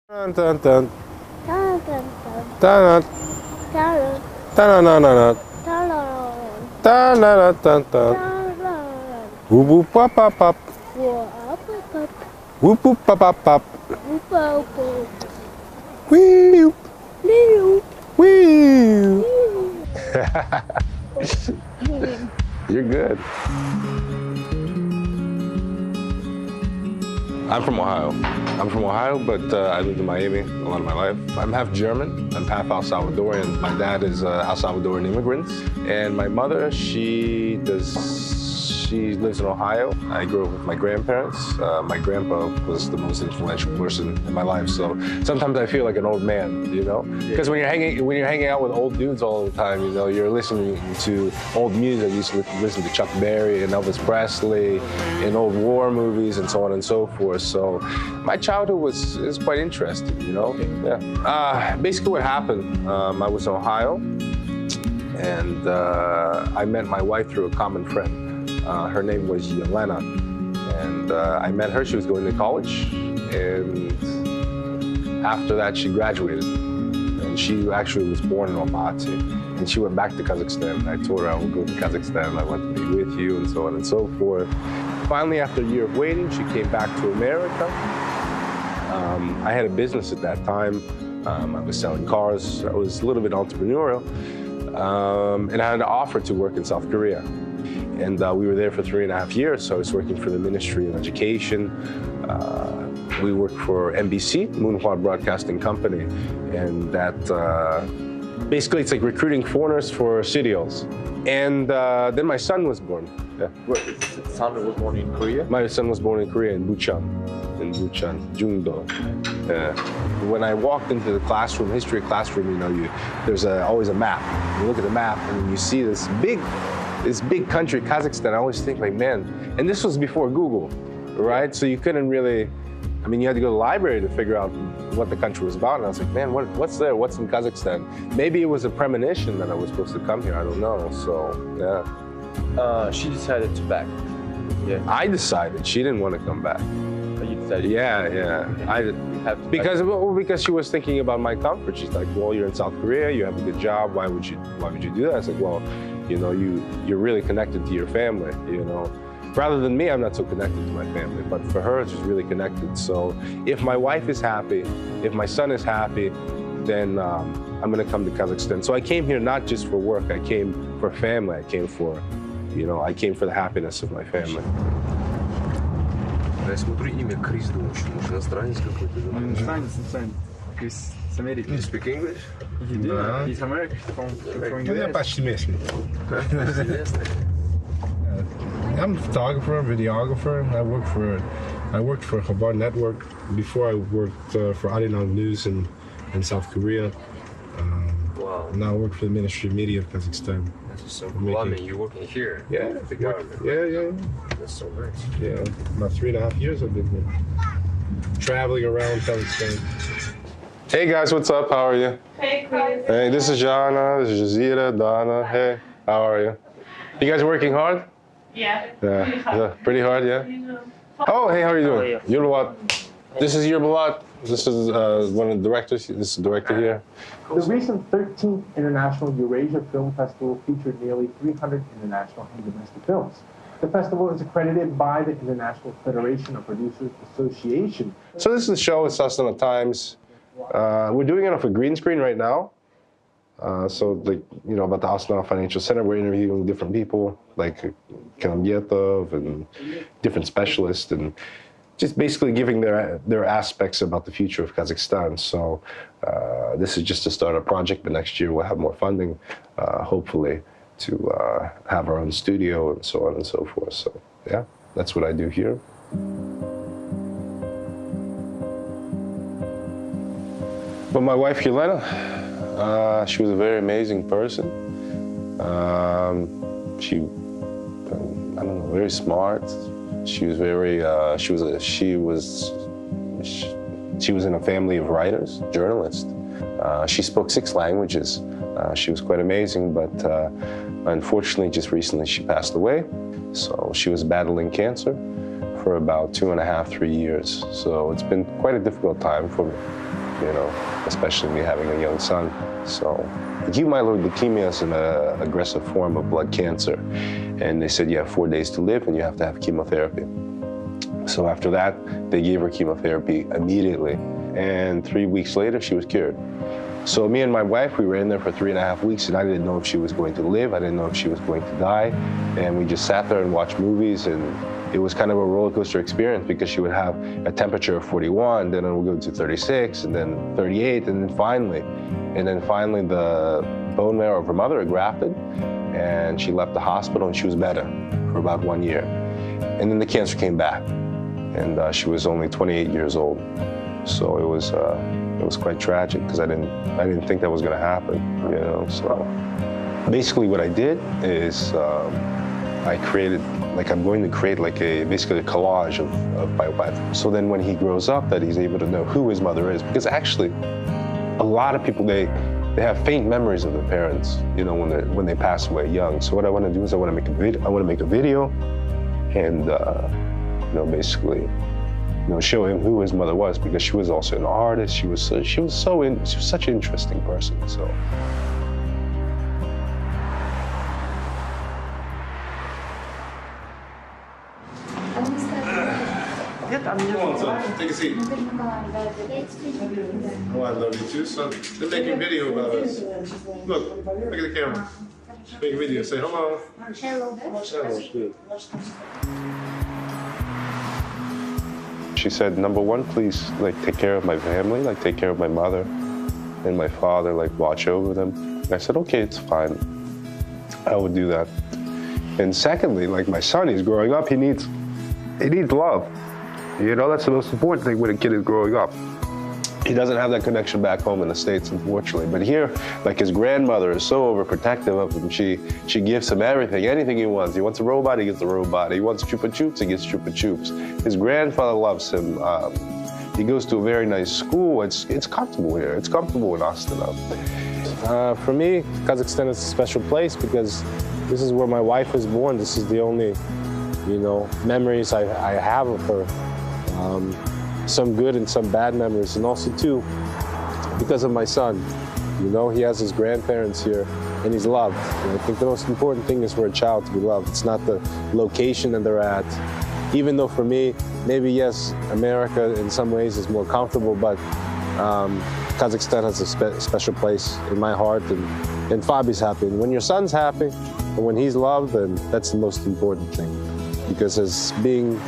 Dun, dun, dun. Dun, dun, Dun, dun, dun, dun, dun, dun, dun, dun, dun, dun, dun. dun. Whoop, whoop, pop, pop, pop. Whoop, whoop, pop, pop, pop. Wee, whoop, wee. You're good. I'm from Ohio, but I lived in Miami a lot of my life. I'm half German, I'm half El Salvadorian. My dad is El Salvadorian immigrant, and my mother, she lives in Ohio. I grew up with my grandparents. My grandpa was the most influential person in my life, so sometimes I feel like an old man, you know? Because when you're hanging out with old dudes all the time, you know, you're listening to old music. You used to listen to Chuck Berry and Elvis Presley and old war movies and so on and so forth. So my childhood is quite interesting, you know? Yeah. Basically what happened, I was in Ohio, and I met my wife through a common friend. Her name was Yelena, and I met her. She was going to college, and after that she graduated, and she actually was born in Almaty, and she went back to Kazakhstan. I told her I would go to Kazakhstan, I want to be with you, and so on and so forth. Finally, after a year of waiting, she came back to America. I had a business at that time. I was selling cars. I was a little bit entrepreneurial, and I had an offer to work in South Korea. And we were there for 3.5 years. So I was working for the Ministry of Education. We worked for MBC, Moonhua Broadcasting Company. And that, basically it's like recruiting foreigners for studios. And then my son was born. Yeah. What, son was born in Korea? My son was born in Korea, in Bucheon, Jungdo. When I walked into the classroom, history classroom, you know, there's always a map. You look at the map and you see this big country, Kazakhstan. I always think like, man, and this was before Google, right? So you couldn't really, I mean, you had to go to the library to figure out what the country was about. And I was like, man, what's there? What's in Kazakhstan? Maybe it was a premonition that I was supposed to come here. I don't know. So, yeah. She decided to back. Yeah. I decided. She didn't want to come back. You decided? Yeah. Because she was thinking about my comfort. She's like, well, you're in South Korea. You have a good job. Why would you do that? I was like, well, you know, you're really connected to your family, you know. Rather than me, I'm not so connected to my family, but for her, she's really connected. So if my wife is happy, if my son is happy, then I'm gonna come to Kazakhstan. So I came here not just for work, I came for family, I came for the happiness of my family. Я смотрю имя Крис, думаю, что может иностранец какой-то. Иностранец. He's American. You speak English? He did. He's American from Я US. почти местный. I'm a photographer, videographer. I worked for Khabar Network before I worked for Arirang News in South Korea. Wow. Now I work for the Ministry of Media of Kazakhstan. That's so cool. I mean, you're working here. Yeah, The government. yeah. That's so nice. Yeah, about 3.5 years I've been here. Traveling around Kazakhstan. Hey guys, what's up? How are you? Hey, Chris. Hey, this is Jana, this is Jazira, Donna. Hey, how are you? You guys working hard? Yeah. Yeah, pretty hard, yeah? Oh, hey, how are you doing? Yurbulat. This is Yurbulat. This is one of the directors. This is the director here. The recent 13th International Eurasia Film Festival featured nearly 300 international and domestic films. The festival is accredited by the International Federation of Producers Association. So this is the show, it's Stanton Times. We're doing it off a green screen right now. So, like, you know, about the Astana Financial Center, we're interviewing different people, like Kalamyetov and different specialists, and just basically giving their aspects about the future of Kazakhstan. So this is just to start a project, but next year we'll have more funding, hopefully, to have our own studio and so on and so forth. So, yeah, that's what I do here. But my wife, Yelena, she was a very amazing person. She, I don't know, very smart. She was very, she was in a family of writers, journalists. She spoke 6 languages. She was quite amazing, but unfortunately, just recently she passed away. So she was battling cancer for about 2.5, 3 years. So it's been quite a difficult time for you know, especially me having a young son. So acute myeloid leukemia is an aggressive form of blood cancer. And they said you have 4 days to live and you have to have chemotherapy. So after that, they gave her chemotherapy immediately. And 3 weeks later, she was cured. So me and my wife, we were in there for 3.5 weeks, and I didn't know if she was going to live. I didn't know if she was going to die. And we just sat there and watched movies, and it was kind of a roller coaster experience because she would have a temperature of 41, then it would go to 36, and then 38, and then finally the bone marrow of her mother had grafted, and she left the hospital, and she was better for about 1 year. And then the cancer came back, and she was only 28 years old. So it was quite tragic because I didn't think that was going to happen, you know. So basically, what I did is I created, like, I'm going to create like basically a collage of my wife. So then when he grows up, that he's able to know who his mother is, because actually, a lot of people they have faint memories of their parents, you know, when they pass away young. So what I want to do is I want to make a video, and you know, basically, you know, show him who his mother was, because she was also an artist. She was such an interesting person. So. Come on, son. Take a seat. Oh, I love you too, son. They're making a video about us. Look at the camera. Make a video. Say hello. Hello. Hello. Good. She said, number one, please, like, take care of my family, like, take care of my mother and my father, like, watch over them. And I said, okay, it's fine. I would do that. And secondly, like, my son, he's growing up, he needs love. You know, that's the most important thing when a kid is growing up. He doesn't have that connection back home in the States, unfortunately. But here, like, his grandmother is so overprotective of him. She gives him everything, anything he wants. He wants a robot, he gets a robot. He wants Chupa Chups, he gets Chupa Chups. His grandfather loves him. He goes to a very nice school. It's comfortable here. It's comfortable in Astana. For me, Kazakhstan is a special place because this is where my wife was born. This is the only, you know, memories I have of her. Some good and some bad memories, and also too, because of my son. You know, he has his grandparents here, and he's loved. And I think the most important thing is for a child to be loved. It's not the location that they're at. Even though for me, maybe yes, America in some ways is more comfortable, but Kazakhstan has a special place in my heart, and Fabi's happy. And when your son's happy, and when he's loved, then that's the most important thing. Because as being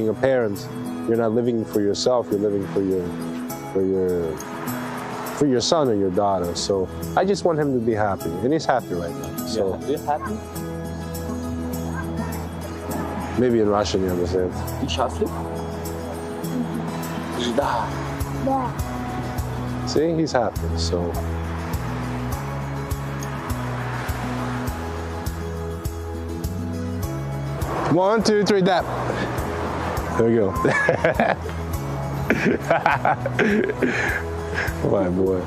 a parent, you're not living for yourself, you're living for your son or your daughter. So I just want him to be happy, and he's happy right now. So You're happy? maybe in Russian you understand. Ты счастлив? Да. Да. See, he's happy. So. One, two, three, dap. There we go. My boy.